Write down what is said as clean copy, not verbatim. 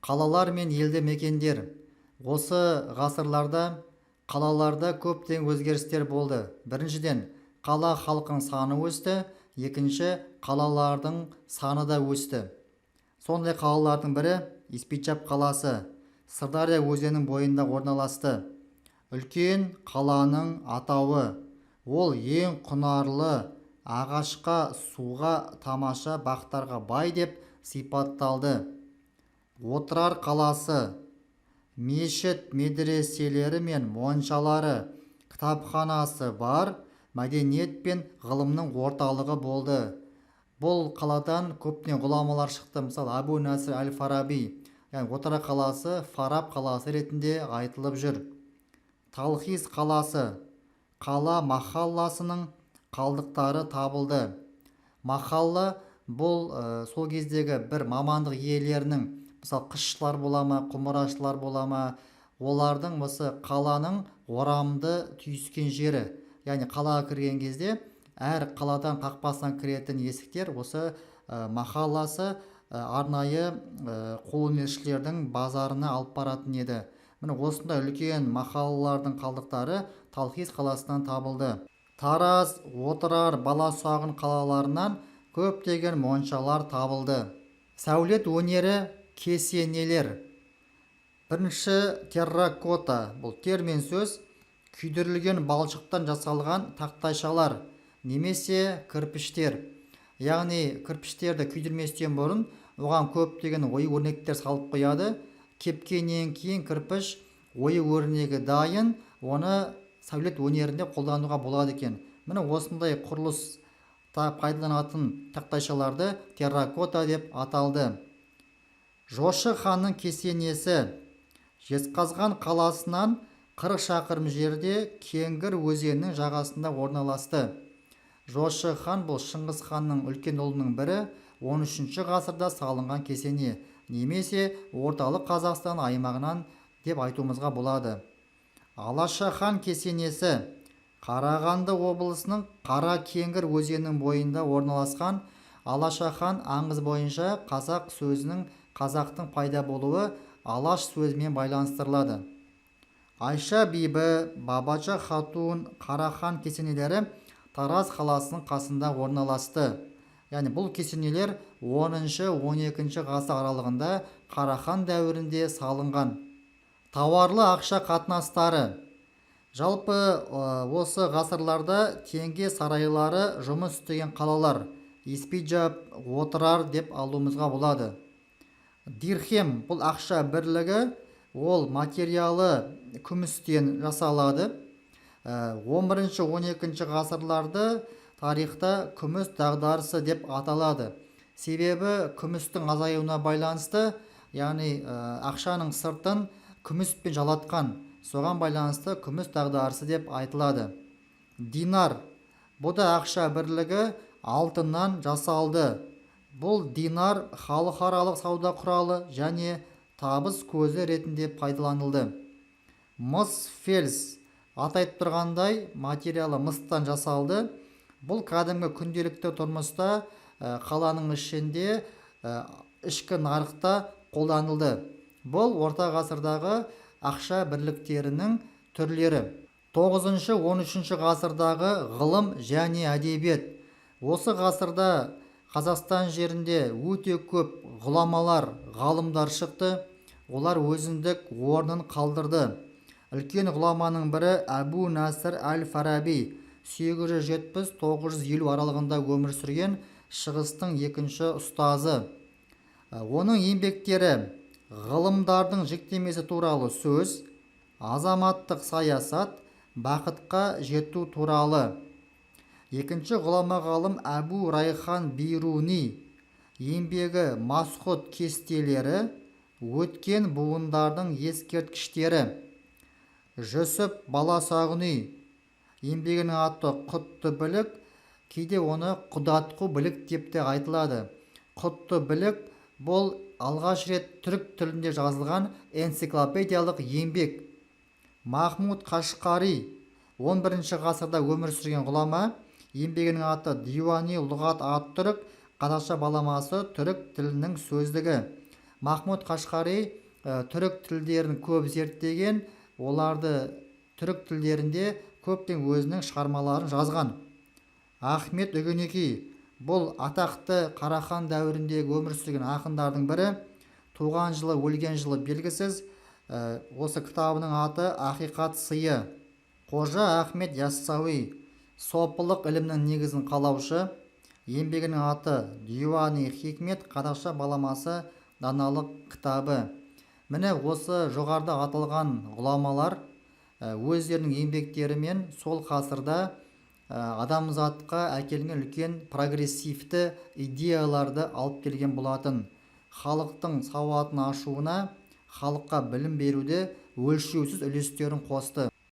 Қалалар мен елді мекендер. Осы ғасырларда қалаларда көптеген өзгерістер болды. Біріншіден, қала халқының саны өсті. Екінші, қалалардың саны да өсті. Сондай қалалардың бірі Испичап қаласы. Сырдария өзенінің бойында орналасты. Үлкен қаланың атауы. Ол ең құнарлы, ағашқа, суға, тамаша бақтарға бай деп сипатталды. Отырар қаласы. Мешіт, медреселері мен моншалары, кітапханасы бар, мәдениет пен ғылымның орталығы болды. Бұл қаладан көптеген ғұламалар шықты. Мысалы, Абу Наср әл-Фараби, яғни Отырар қаласы Фараб қаласы ретінде айтылып жүр. Талхис қаласы. Қала махалласының қалдықтары табылды. Махалла бұл сол кездегі бір мамандық иелерінің, мысалы қысшылар бола ма, құмырашылар бола ма, олардың осы қаланың орамды түйіскен жері. Яғни қалаға кірген кезде әр қаладан қақпасынан кіретін есіктер осы махалласы арнайы қолөнершілердің базарына алып баратын еді. Міне осындай үлкен махаллалардың қалдықтары Талхис қаласынан табылды. Тараз, Отырар, Баласағұн қалаларынан көптеген моншалар табылды. Сәулет өнері кесенелер. Бірінші терракота, бұл термин сөз, күйдірілген балшықтан жасалған тақтайшалар немесе кірпіштер. Яғни кірпіштерді күйдірместен бұрын оған көптеген ою-өрнектер салып қояды. Кепкеннен кейін кірпіш ою-өрнегі дайын, оны сәулет өнерінде қолдануға болады екен. Міне осындай құрылыста пайдаланатын тақтайшаларды терракота деп аталды. Жошы ханның кесенесі. Жезқазған қаласынан 40 шақырым жерде Кеңгір өзенінің жағасында орналасты. Жошы хан бұл Шыңғыс ханның үлкен ұлының бірі, 13 ғасырда салынған кесене, немесе орталық Қазақстан аймағынан деп айтуымызға болады. Алаша хан кесенесі. Қарағанды облысының Қара Кеңгір өзенінің бойында орналасқан. Алаша хан аңыз бойынша қазақ сөзінің қазақтың пайда болуы алаш сөзімен байланыстырылады. Айша бибі, Бабача хатун, Қарахан кесенелері Тараз қаласының қасында орналасты. Яғни бұл кесенелер 10-12 ғасыр аралығында Қарахан дәуірінде салынған. Тауарлы ақша қатынастары. Жалпы осы ғасырларда теңге сарайлары жұмыс істеген қалалар Испичап, Отырар деп алуымызға болады. Дирхем бұл ақша бірлігі, ол материалы күмістен жасалады. 11-12 ғасырларды тарихта күміс дағдарысы деп аталады. Себебі күмістің азаюына байланысты, яғни ақшаның сыртын күміспен жалатқан, соған байланысты күміс дағдарысы деп айтылады. Динар, бұл да ақша бірлігі, алтыннан жасалды. Бұл динар халықаралық сауда құралы және табыс көзі ретінде пайдаланылды. Мыс фельс, атайып тұрғандай, материалы мыстан жасалды. Бұл кәдімгі күнделікті тұрмыста қаланың ішінде ішкі нарықта қолданылды. Бұл орта ғасырдағы ақша бірліктерінің түрлері. 9-13 ғасырдағы ғылым және әдебиет. Осы ғасырда Қазақстан жерінде өте көп ғұламалар, ғалымдар шықты. Олар өзіндік орнын қалдырды. Үлкен ғұламаның бірі Абу Наср әл-Фараби, 870-950 аралығында өмір сүрген шығыстың екінші ұстазы. Оның еңбектері ғылымдардың жіктемесі туралы сөз, азаматтық саясат, бақытқа жету туралы. Екінші ғұлама ғалым Әбу Райхан Бируни, еңбегі Масхұд кестелері, өткен буындардың ескерткіштері. Жүсіп Баласағұни, еңбегінің аты Құтты білік, кейде оны Құдатқу білік деп те айтылады. Құтты білік бұл алғаш рет түрік тілінде жазылған энциклопедиялық еңбек. Махмуд Қашқари, 11 ғасырда өмір сүрген ғұлама, еңбегінің аты Дивани Лұғат ат-түрік, қазақша баламасы түрік тілінің сөздігі. Махмуд Қашқари түрік тілдерін көп зерттеген, оларды түрік тілдерінде көптен өзінің шығармаларын жазған. Ахмет Үгінеки бұл атақты Қарахан дәуіріндегі өмір сүрген ақындардың бірі. Туған жылы, өлген жылы белгісіз. Осы кітабының аты «Ақиқат сыйы». Қожа Ахмет Яссауи сопылық ілімнің негізін қалаушы. Еңбегінің аты «Диуани хикмет», қазақша баламасы «Даналық кітабы». Міне осы жоғарыда аталған ғұламалар өздерінің еңбектерімен сол ғасырда адамзатқа әкелген үлкен прогрессивті идеяларды алып келген болатын. Халықтың сауатын ашуына, халыққа білім беруде өлшеусіз үлестерін қосты.